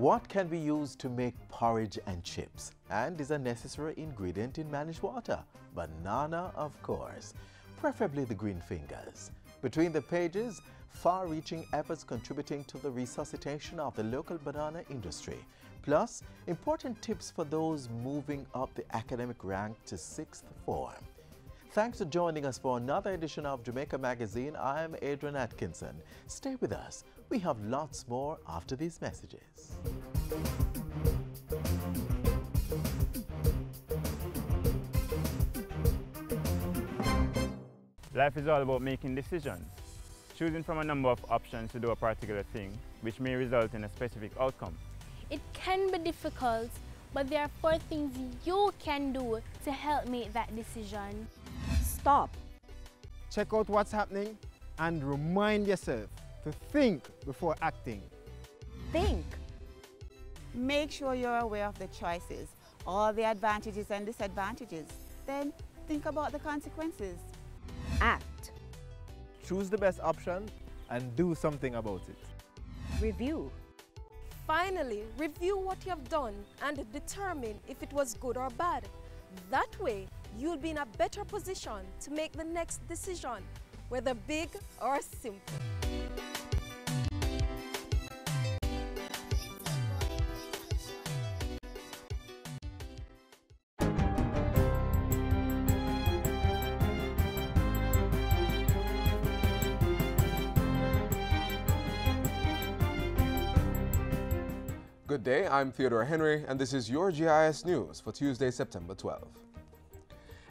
What can be used to make porridge and chips? And is a necessary ingredient in managed water? Banana, of course, preferably the green fingers. Between the pages, far-reaching efforts contributing to the resuscitation of the local banana industry. Plus, important tips for those moving up the academic rank to 6th form. Thanks for joining us for another edition of Jamaica Magazine. I'm Adrian Atkinson. Stay with us. We have lots more after these messages. Life is all about making decisions, choosing from a number of options to do a particular thing, which may result in a specific outcome. It can be difficult, but there are 4 things you can do to help make that decision. Stop. Check out what's happening and remind yourself to think before acting. Think. Make sure you're aware of the choices, all the advantages and disadvantages. Then think about the consequences. Act. Choose the best option and do something about it. Review. Finally, review what you have done and determine if it was good or bad. That way, you'll be in a better position to make the next decision, whether big or simple. Good day, I'm Theodore Henry, and this is your GIS News for Tuesday, September 12.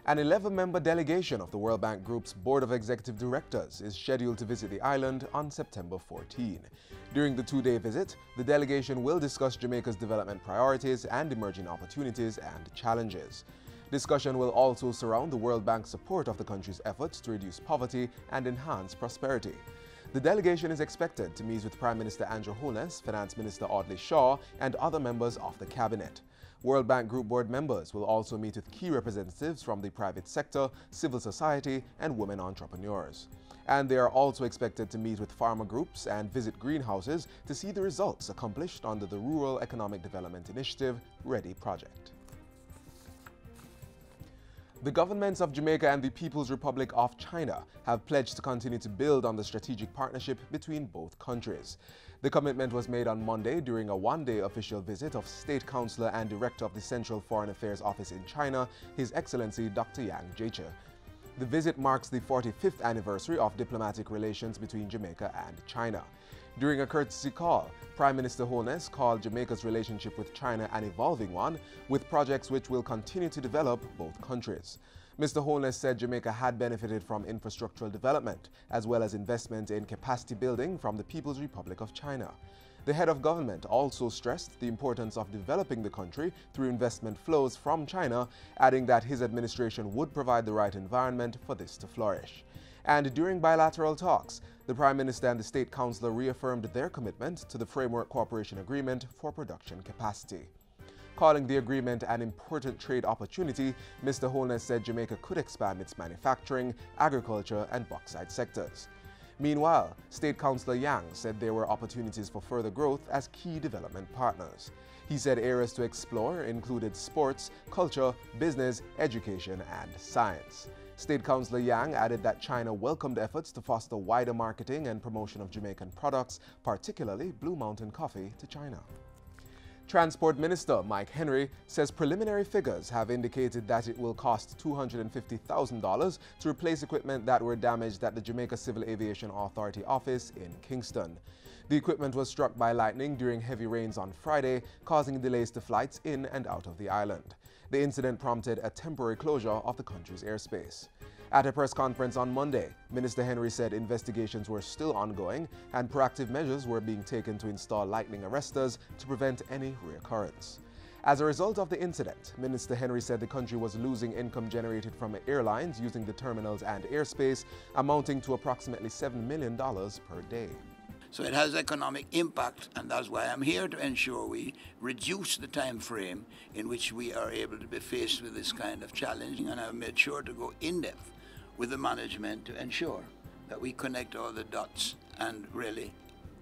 An 11-member delegation of the World Bank Group's Board of Executive Directors is scheduled to visit the island on September 14. During the 2-day visit, the delegation will discuss Jamaica's development priorities and emerging opportunities and challenges. Discussion will also surround the World Bank's support of the country's efforts to reduce poverty and enhance prosperity. The delegation is expected to meet with Prime Minister Andrew Holness, Finance Minister Audley Shaw, and other members of the Cabinet. World Bank Group board members will also meet with key representatives from the private sector, civil society, and women entrepreneurs. And they are also expected to meet with farmer groups and visit greenhouses to see the results accomplished under the Rural Economic Development Initiative READY project. The governments of Jamaica and the People's Republic of China have pledged to continue to build on the strategic partnership between both countries. The commitment was made on Monday during a 1-day official visit of State Councillor and Director of the Central Foreign Affairs Office in China, His Excellency Dr. Yang Jiechi. The visit marks the 45th anniversary of diplomatic relations between Jamaica and China. During a courtesy call, Prime Minister Holness called Jamaica's relationship with China an evolving one, with projects which will continue to develop both countries. Mr. Holness said Jamaica had benefited from infrastructural development, as well as investment in capacity building from the People's Republic of China. The head of government also stressed the importance of developing the country through investment flows from China, adding that his administration would provide the right environment for this to flourish. And during bilateral talks, the Prime Minister and the State Councillor reaffirmed their commitment to the Framework Cooperation Agreement for production capacity. Calling the agreement an important trade opportunity, Mr. Holness said Jamaica could expand its manufacturing, agriculture, and bauxite sectors. Meanwhile, State Councillor Yang said there were opportunities for further growth as key development partners. He said areas to explore included sports, culture, business, education, and science. State Councillor Yang added that China welcomed efforts to foster wider marketing and promotion of Jamaican products, particularly Blue Mountain coffee, to China. Transport Minister Mike Henry says preliminary figures have indicated that it will cost $250,000 to replace equipment that were damaged at the Jamaica Civil Aviation Authority office in Kingston. The equipment was struck by lightning during heavy rains on Friday, causing delays to flights in and out of the island. The incident prompted a temporary closure of the country's airspace. At a press conference on Monday, Minister Henry said investigations were still ongoing and proactive measures were being taken to install lightning arresters to prevent any reoccurrence. As a result of the incident, Minister Henry said the country was losing income generated from airlines using the terminals and airspace, amounting to approximately $7 million per day. So it has economic impact, and that's why I'm here to ensure we reduce the time frame in which we are able to be faced with this kind of challenge. And I've made sure to go in depth with the management to ensure that we connect all the dots and really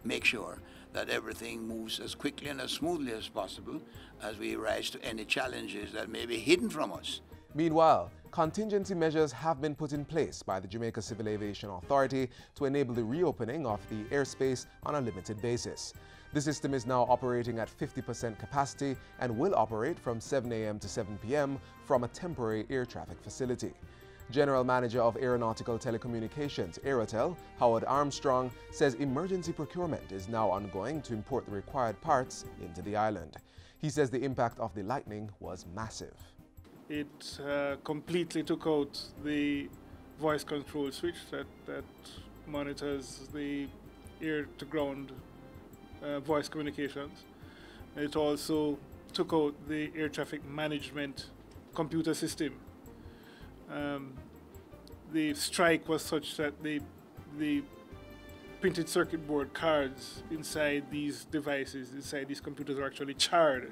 make sure that everything moves as quickly and as smoothly as possible as we rise to any challenges that may be hidden from us. Meanwhile, contingency measures have been put in place by the Jamaica Civil Aviation Authority to enable the reopening of the airspace on a limited basis. The system is now operating at 50% capacity and will operate from 7 a.m. to 7 p.m. from a temporary air traffic facility. General Manager of Aeronautical Telecommunications, Aerotel, Howard Armstrong, says emergency procurement is now ongoing to import the required parts into the island. He says the impact of the lightning was massive. It completely took out the voice control switch that monitors the air-to-ground voice communications. It also took out the air traffic management computer system. The strike was such that the printed circuit board cards inside these devices, inside these computers, are actually charred.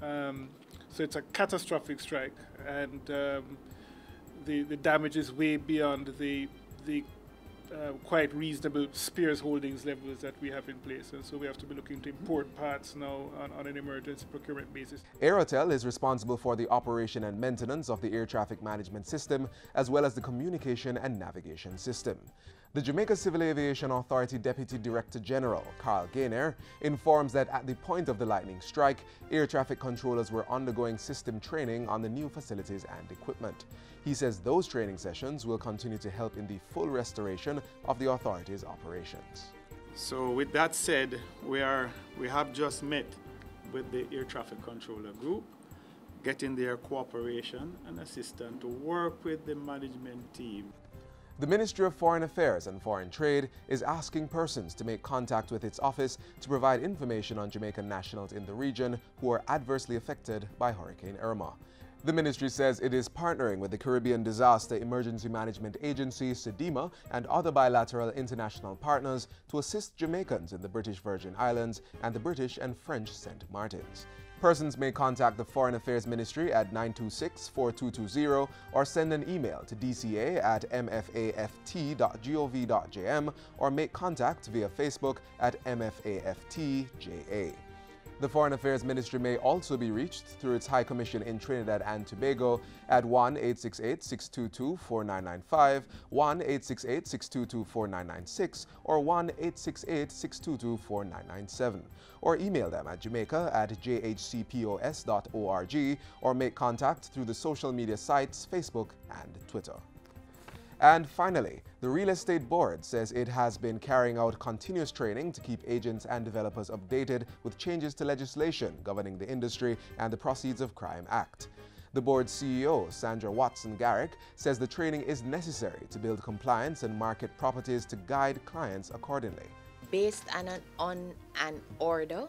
So it's a catastrophic strike, and the damage is way beyond the quite reasonable spares holdings levels that we have in place, and so we have to be looking to import parts now on an emergency procurement basis. Aerotel is responsible for the operation and maintenance of the air traffic management system, as well as the communication and navigation system. The Jamaica Civil Aviation Authority Deputy Director General, Carl Gaynor, informs that at the point of the lightning strike, air traffic controllers were undergoing system training on the new facilities and equipment. He says those training sessions will continue to help in the full restoration of the authority's operations. So with that said, we have just met with the air traffic controller group, getting their cooperation and assistance to work with the management team. The Ministry of Foreign Affairs and Foreign Trade is asking persons to make contact with its office to provide information on Jamaican nationals in the region who are adversely affected by Hurricane Irma. The ministry says it is partnering with the Caribbean Disaster Emergency Management Agency, SEDEMA, and other bilateral international partners to assist Jamaicans in the British Virgin Islands and the British and French St. Martins. Persons may contact the Foreign Affairs Ministry at 926-4220 or send an email to dca@mfaft.gov.jm or make contact via Facebook at mfaftja. The Foreign Affairs Ministry may also be reached through its High Commission in Trinidad and Tobago at 1-868-622-4995, 1-868-622-4996, or 1-868-622-4997, or email them at jamaica@jhcpos.org, or make contact through the social media sites Facebook and Twitter. And finally, the Real Estate Board says it has been carrying out continuous training to keep agents and developers updated with changes to legislation governing the Industry and the Proceeds of Crime Act. The board's CEO, Sandra Watson-Garrick, says the training is necessary to build compliance and market properties to guide clients accordingly. Based on an order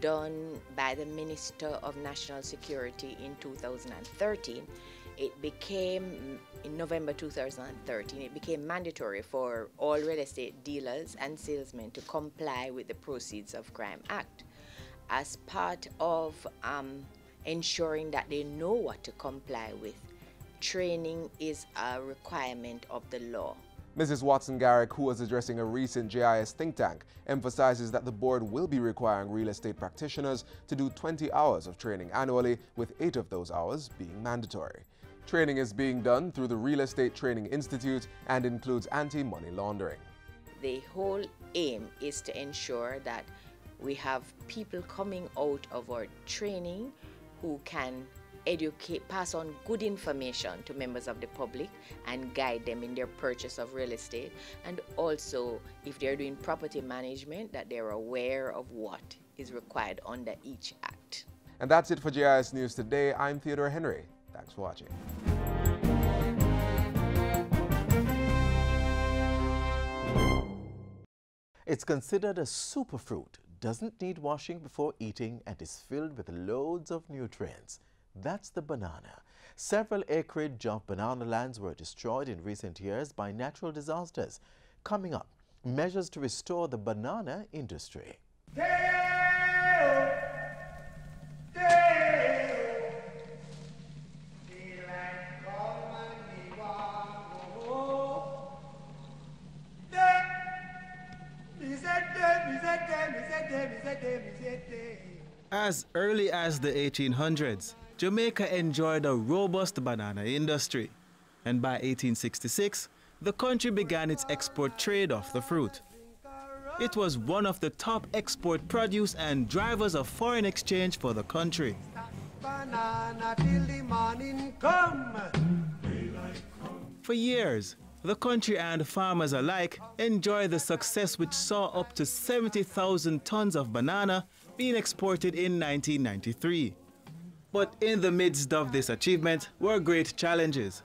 done by the Minister of National Security in 2013, in November 2013, it became mandatory for all real estate dealers and salesmen to comply with the Proceeds of Crime Act. As part of ensuring that they know what to comply with, training is a requirement of the law. Mrs. Watson-Garrick, who was addressing a recent JIS think tank, emphasizes that the board will be requiring real estate practitioners to do 20 hours of training annually, with 8 of those hours being mandatory. Training is being done through the Real Estate Training Institute and includes anti-money laundering. The whole aim is to ensure that we have people coming out of our training who can educate, pass on good information to members of the public and guide them in their purchase of real estate, and also if they're doing property management, that they're aware of what is required under each act. And that's it for JIS News today. I'm Theodore Henry. Thanks for watching. It's considered a superfruit, doesn't need washing before eating, and is filled with loads of nutrients. That's the banana. Several acreage of banana lands were destroyed in recent years by natural disasters. Coming up, measures to restore the banana industry. As early as the 1800s, Jamaica enjoyed a robust banana industry, and by 1866, the country began its export trade of the fruit. It was one of the top export produce and drivers of foreign exchange for the country. For years, the country and farmers alike enjoyed the success which saw up to 70,000 tons of banana being exported in 1993. But in the midst of this achievement were great challenges.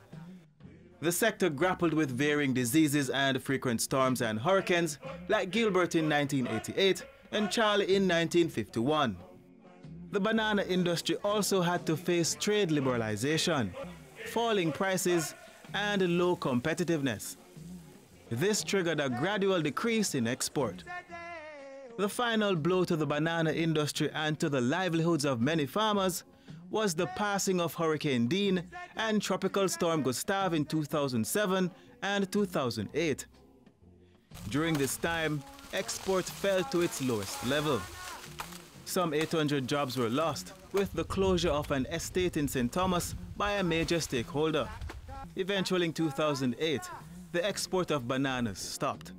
The sector grappled with varying diseases and frequent storms and hurricanes like Gilbert in 1988 and Charlie in 1951. The banana industry also had to face trade liberalization, falling prices, and low competitiveness. This triggered a gradual decrease in export. The final blow to the banana industry and to the livelihoods of many farmers was the passing of Hurricane Dean and Tropical Storm Gustav in 2007 and 2008. During this time, export fell to its lowest level. Some 800 jobs were lost, with the closure of an estate in St. Thomas by a major stakeholder. Eventually in 2008, the export of bananas stopped.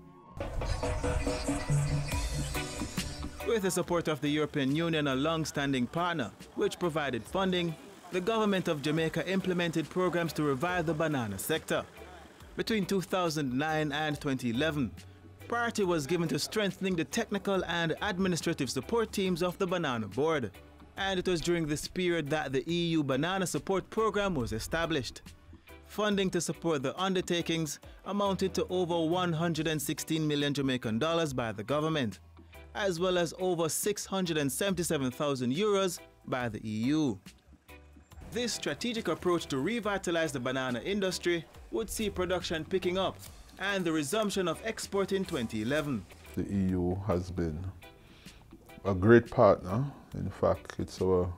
With the support of the European Union, a long-standing partner, which provided funding, the government of Jamaica implemented programs to revive the banana sector. Between 2009 and 2011, priority was given to strengthening the technical and administrative support teams of the Banana Board. And it was during this period that the EU Banana Support Program was established. Funding to support the undertakings amounted to over 116 million Jamaican dollars by the government, as well as over 677,000 euros by the EU. This strategic approach to revitalize the banana industry would see production picking up and the resumption of export in 2011. The EU has been a great partner. In fact, it's our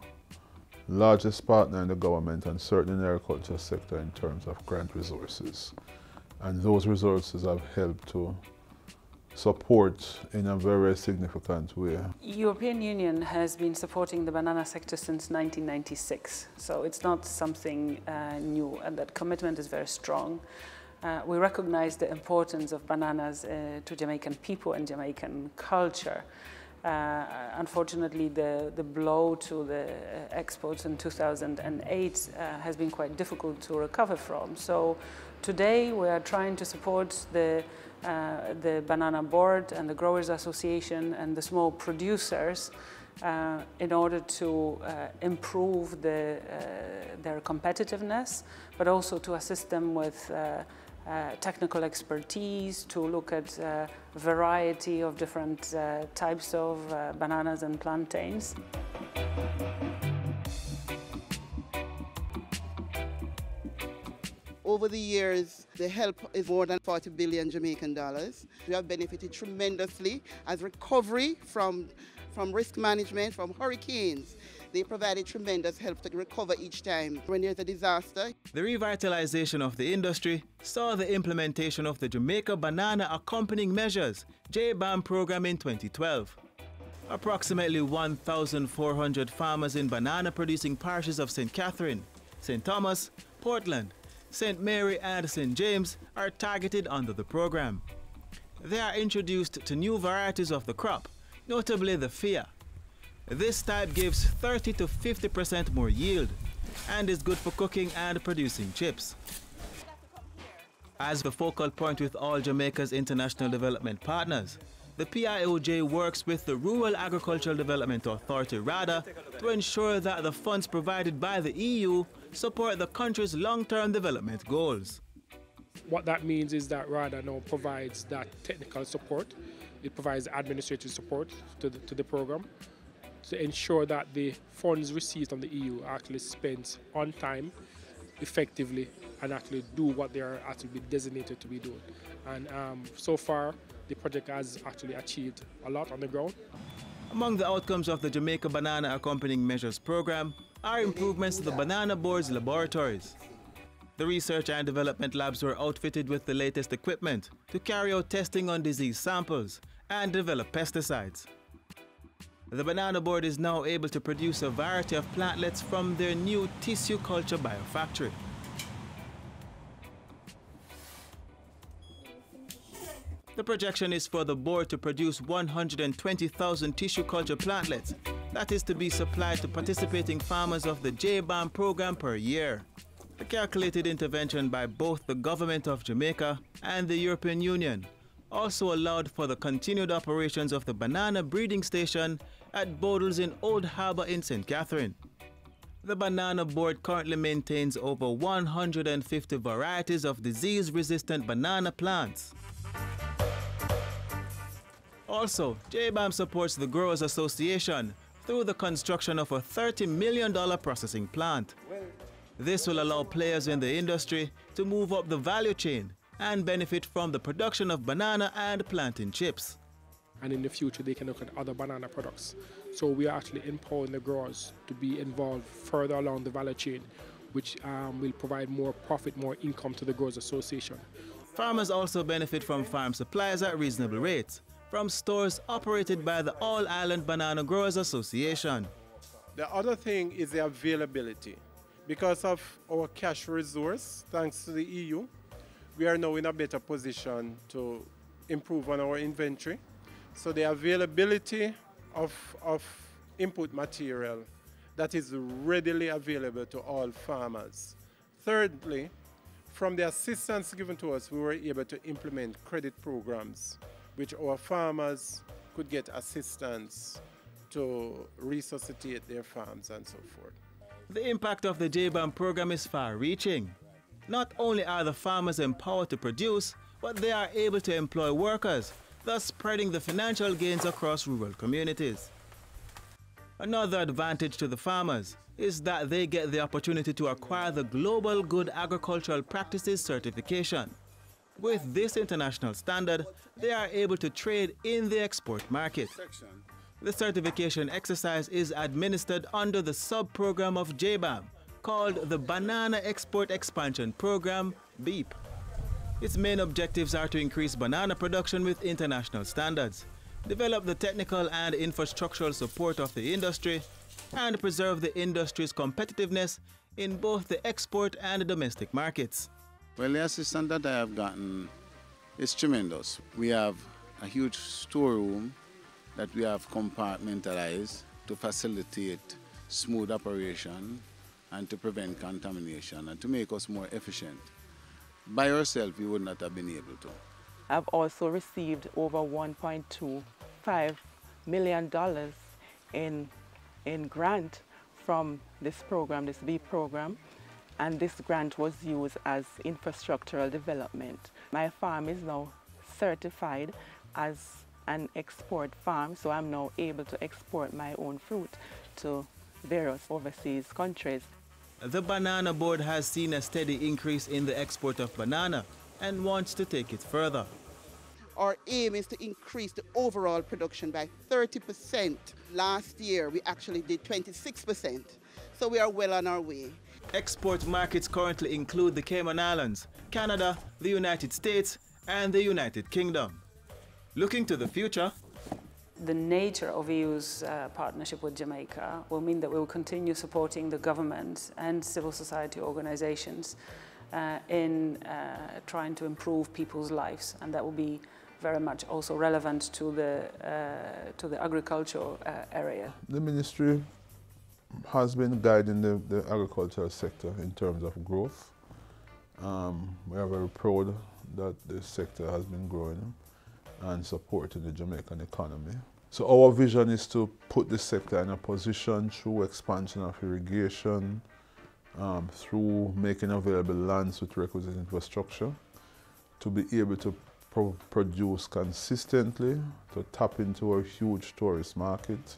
largest partner in the government and certainly in the agriculture sector in terms of grant resources. And those resources have helped to support in a very significant way. European Union has been supporting the banana sector since 1996, so it's not something new, and that commitment is very strong. We recognize the importance of bananas to Jamaican people and Jamaican culture. Unfortunately, the blow to the exports in 2008 has been quite difficult to recover from. So today we are trying to support the Banana Board and the Growers Association and the small producers in order to improve their competitiveness, but also to assist them with technical expertise, to look at a variety of different types of bananas and plantains. Over the years, the help is more than 40 billion Jamaican dollars. We have benefited tremendously as recovery from risk management, from hurricanes. They provided tremendous help to recover each time when there's a disaster. The revitalization of the industry saw the implementation of the Jamaica Banana Accompanying Measures (JBAM) program in 2012. Approximately 1,400 farmers in banana-producing parishes of St. Catherine, St. Thomas, Portland, St. Mary and St. James are targeted under the program. They are introduced to new varieties of the crop, notably the Fia. This type gives 30 to 50% more yield and is good for cooking and producing chips. As the focal point with all Jamaica's international development partners, the PIOJ works with the Rural Agricultural Development Authority, RADA, to ensure that the funds provided by the EU support the country's long-term development goals. What that means is that RADA now provides that technical support. It provides administrative support to the program to ensure that the funds received from the EU are actually spent on time, effectively, and actually do what they are actually designated to be doing. And so far, the project has actually achieved a lot on the ground. Among the outcomes of the Jamaica Banana Accompanying Measures program are improvements to the Banana Board's laboratories. The research and development labs were outfitted with the latest equipment to carry out testing on disease samples and develop pesticides. The Banana Board is now able to produce a variety of plantlets from their new tissue culture biofactory. The projection is for the board to produce 120,000 tissue culture plantlets. That is to be supplied to participating farmers of the JBAM program per year. The calculated intervention by both the government of Jamaica and the European Union also allowed for the continued operations of the banana breeding station at Bodles in Old Harbour in St. Catherine. The Banana Board currently maintains over 150 varieties of disease-resistant banana plants. Also, JBAM supports the Growers Association through the construction of a $30 million processing plant. This will allow players in the industry to move up the value chain and benefit from the production of banana and plantain chips. And in the future, they can look at other banana products. So we are actually empowering the growers to be involved further along the value chain, which will provide more profit, more income to the Growers Association. Farmers also benefit from farm supplies at reasonable rates from stores operated by the All-Island Banana Growers Association. The other thing is the availability. Because of our cash resource, thanks to the EU, we are now in a better position to improve on our inventory. So the availability of input material that is readily available to all farmers. Thirdly, from the assistance given to us, we were able to implement credit programs which our farmers could get assistance to resuscitate their farms and so forth. The impact of the JBAM program is far-reaching. Not only are the farmers empowered to produce, but they are able to employ workers, thus spreading the financial gains across rural communities. Another advantage to the farmers is that they get the opportunity to acquire the Global Good Agricultural Practices certification. With this international standard, they are able to trade in the export market. The certification exercise is administered under the sub-program of JBAM, called the Banana Export Expansion Program, BEEP. Its main objectives are to increase banana production with international standards, develop the technical and infrastructural support of the industry, and preserve the industry's competitiveness in both the export and domestic markets. Well, the assistance that I have gotten is tremendous. We have a huge storeroom that we have compartmentalized to facilitate smooth operation and to prevent contamination and to make us more efficient. By ourselves, we would not have been able to. I've also received over $1.25 million in grant from this program, this BEEP program, and this grant was used as infrastructural development. My farm is now certified as an export farm, so I'm now able to export my own fruit to various overseas countries. The Banana Board has seen a steady increase in the export of banana and wants to take it further. Our aim is to increase the overall production by 30%. Last year, we actually did 26%, so we are well on our way. Export markets currently include the Cayman Islands, Canada, the United States, and the United Kingdom. Looking to the future, the nature of EU's partnership with Jamaica will mean that we will continue supporting the government and civil society organizations in trying to improve people's lives, and that will be very much also relevant to the agricultural area. The ministry has been guiding the agricultural sector in terms of growth. We are very proud that the sector has been growing and supporting the Jamaican economy. So our vision is to put the sector in a position through expansion of irrigation, through making available lands with requisite infrastructure, to be able to produce consistently, to tap into a huge tourist market,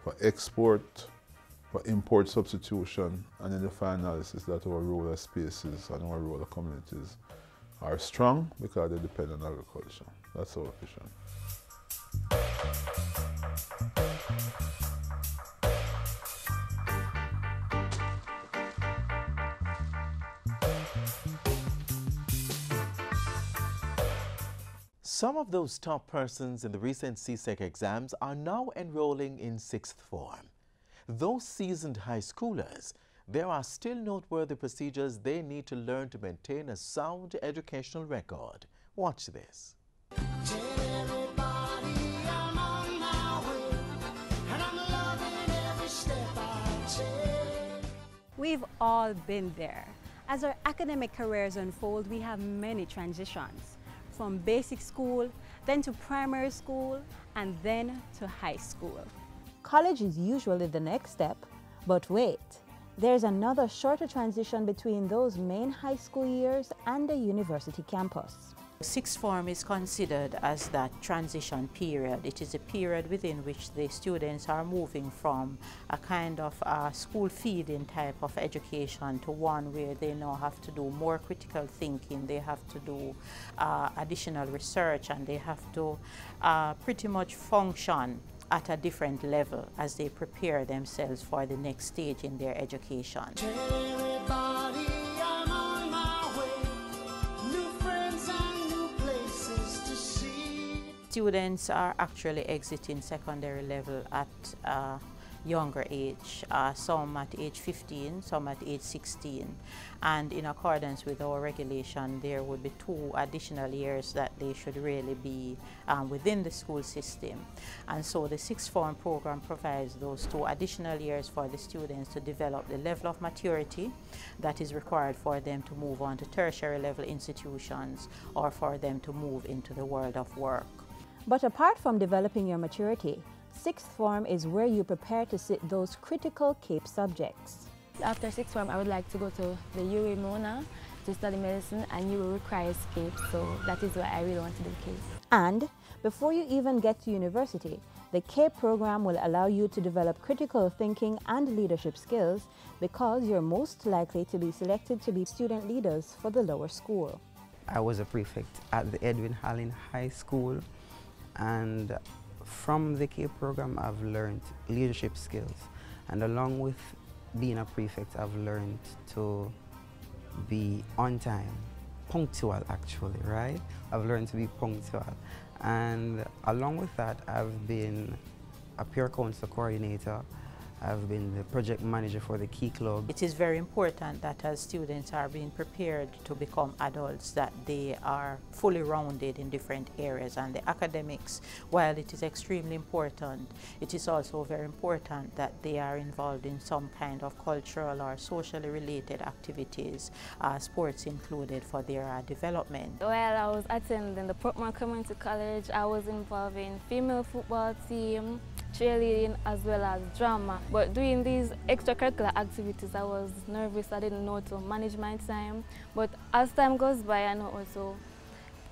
for export, for import substitution, and in the final analysis that our rural spaces and our rural communities are strong because they depend on agriculture. That's our vision. Some of those top persons in the recent CSEC exams are now enrolling in 6th form. Those seasoned high schoolers, there are still noteworthy procedures they need to learn to maintain a sound educational record. Watch this. We've all been there. As our academic careers unfold, we have many transitions, from basic school, then to primary school, and then to high school. College is usually the next step, but wait, there's another shorter transition between those main high school years and the university campus. Sixth form is considered as that transition period. It is a period within which the students are moving from a kind of school feeding type of education to one where they now have to do more critical thinking, they have to do additional research, and they have to pretty much function at a different level as they prepare themselves for the next stage in their education. Students are actually exiting secondary level at a younger age, some at age 15, some at age 16. And in accordance with our regulation, there would be 2 additional years that they should really be within the school system. And so the sixth form program provides those 2 additional years for the students to develop the level of maturity that is required for them to move on to tertiary level institutions or for them to move into the world of work. But apart from developing your maturity, sixth form is where you prepare to sit those critical CAPE subjects. After sixth form, I would like to go to the UA Mona to study medicine, and UA requires CAPE, so that is why I really want to do CAPE. And before you even get to university, the CAPE program will allow you to develop critical thinking and leadership skills because you're most likely to be selected to be student leaders for the lower school. I was a prefect at the Edwin Hallin High School, and from the CAPE program I've learned leadership skills, and along with being a prefect I've learned to be on time, punctual actually, right? I've learned to be punctual, and along with that I've been a peer council coordinator. I've been the project manager for the Key Club. It is very important that as students are being prepared to become adults, that they are fully rounded in different areas. And the academics, while it is extremely important, it is also very important that they are involved in some kind of cultural or socially related activities, sports included, for their development. While I was attending the Portmore Community College, I was involved in female football team, cheerleading, as well as drama. But doing these extracurricular activities, I was nervous. I didn't know how to manage my time. But as time goes by, I know also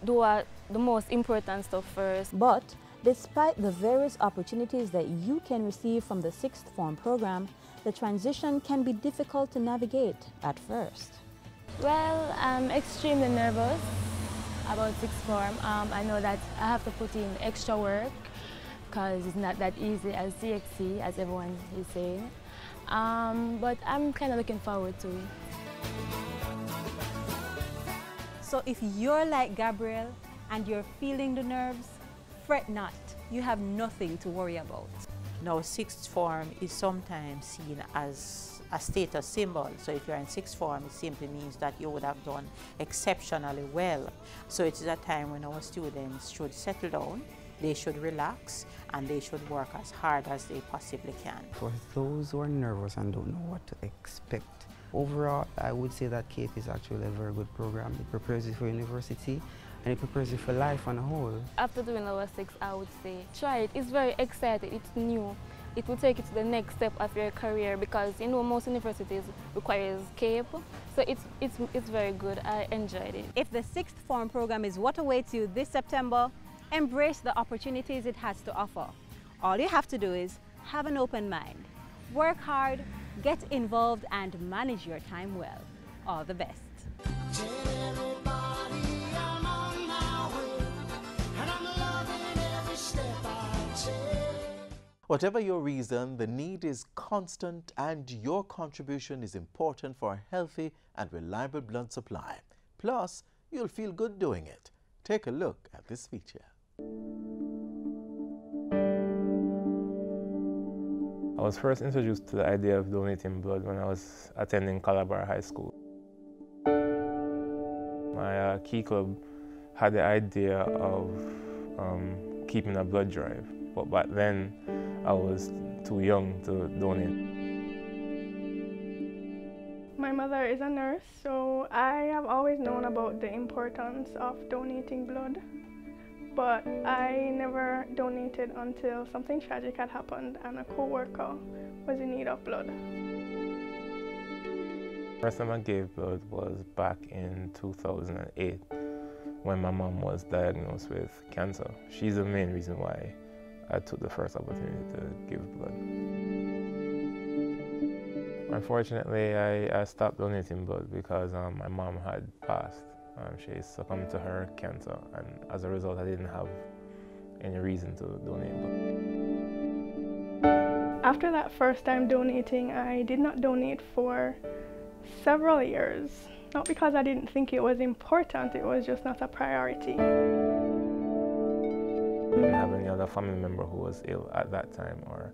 do the most important stuff first. But despite the various opportunities that you can receive from the sixth form program, the transition can be difficult to navigate at first. Well, I'm extremely nervous about sixth form. I know that I have to put in extra work, because it's not that easy as CXC, as everyone is saying. But I'm kind of looking forward to it. So if you're like Gabriel and you're feeling the nerves, fret not. You have nothing to worry about. Now, sixth form is sometimes seen as a status symbol. So if you're in sixth form, it simply means that you would have done exceptionally well. So it is a time when our students should settle down, they should relax, and they should work as hard as they possibly can. For those who are nervous and don't know what to expect, overall I would say that CAPE is actually a very good program. It prepares you for university and it prepares you for life on a whole. After doing our six, I would say try it. It's very exciting, it's new. It will take you to the next step of your career, because you know most universities requires CAPE, so it's very good. I enjoyed it. If the sixth form program is what awaits you this September, embrace the opportunities it has to offer. All you have to do is have an open mind, work hard, get involved, and manage your time well. All the best. Whatever your reason, the need is constant, and your contribution is important for a healthy and reliable blood supply. Plus, you'll feel good doing it. Take a look at this feature. I was first introduced to the idea of donating blood when I was attending Calabar High School. My key club had the idea of keeping a blood drive, but back then I was too young to donate. My mother is a nurse, so I have always known about the importance of donating blood, but I never donated until something tragic had happened and a co-worker was in need of blood. First time I gave blood was back in 2008 when my mom was diagnosed with cancer. She's the main reason why I took the first opportunity to give blood. Unfortunately, I stopped donating blood because my mom had passed. She succumbed to her cancer, and as a result, I didn't have any reason to donate blood. After that first time donating, I did not donate for several years. Not because I didn't think it was important, it was just not a priority. I didn't have any other family member who was ill at that time, or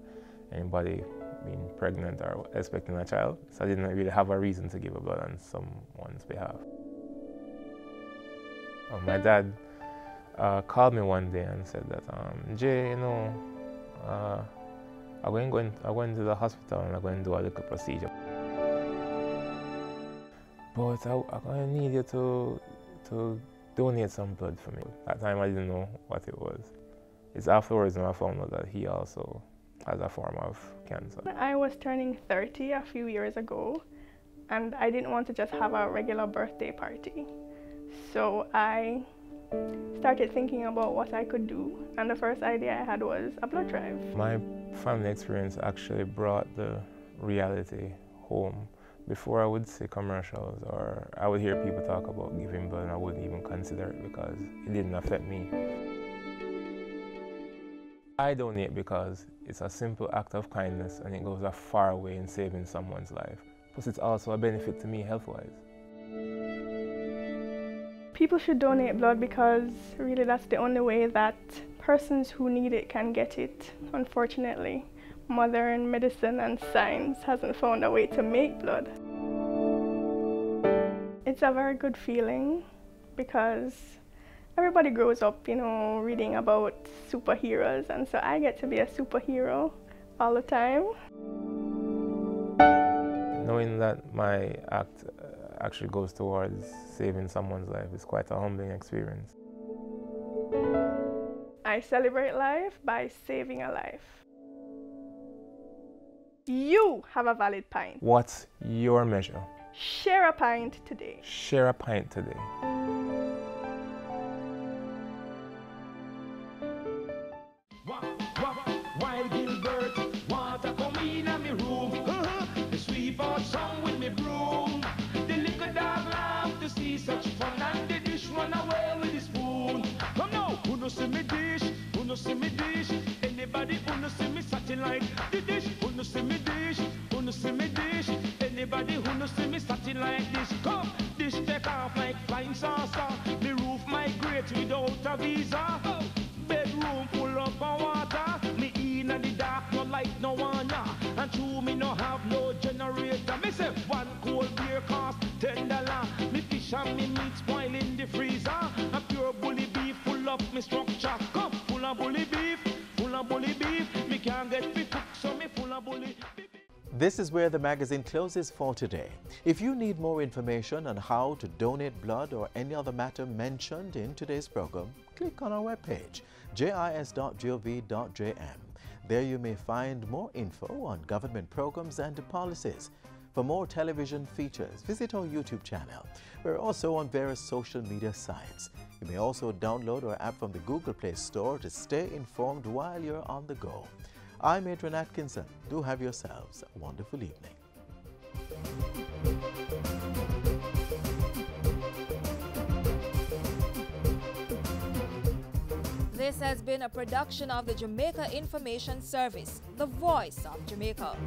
anybody being pregnant or expecting a child, so I didn't really have a reason to give a blood on someone's behalf. My dad called me one day and said that, Jay, you know, I'm going to the hospital and I'm going to do a little procedure. But I'm going to need you to donate some blood for me. At that time I didn't know what it was. It's afterwards when I found out that he also has a form of cancer. I was turning 30 a few years ago, and I didn't want to just have a regular birthday party. So I started thinking about what I could do, and the first idea I had was a blood drive. My family experience actually brought the reality home. Before I would see commercials or I would hear people talk about giving blood, and I wouldn't even consider it because it didn't affect me. I donate because it's a simple act of kindness and it goes a far way in saving someone's life. Plus it's also a benefit to me health-wise. People should donate blood because really that's the only way that persons who need it can get it. Unfortunately, modern medicine and science hasn't found a way to make blood. It's a very good feeling because everybody grows up, you know, reading about superheroes, and so I get to be a superhero all the time. Knowing that my act actually goes towards saving someone's life is quite a humbling experience. I celebrate life by saving a life. You have a valid pint. What's your measure? Share a pint today. Share a pint today. Such fun and the dish run away with the spoon. Come now, who no see me dish, who no see me dish. Anybody who no see me satching like the dish, who no see me dish, who no see me dish. Anybody who no see me satching like this. Come, dish take off like flying saucer. The roof migrate without a visa. Bedroom full of water. Me in the dark, no light, no one. And true me no have no generator. Me say one cold beer cost $10. Me fish and me meat spoil in the freezer. A pure bully beef full of me structure. Come, full of bully beef, full of bully beef. Me can't get fit cook, so me full of bully beef. This is where the magazine closes for today. If you need more information on how to donate blood or any other matter mentioned in today's program, click on our webpage, jis.gov.jm. There you may find more info on government programs and policies. For more television features, visit our YouTube channel. We're also on various social media sites. You may also download our app from the Google Play Store to stay informed while you're on the go. I'm Adrian Atkinson. Do have yourselves a wonderful evening. This has been a production of the Jamaica Information Service, the voice of Jamaica.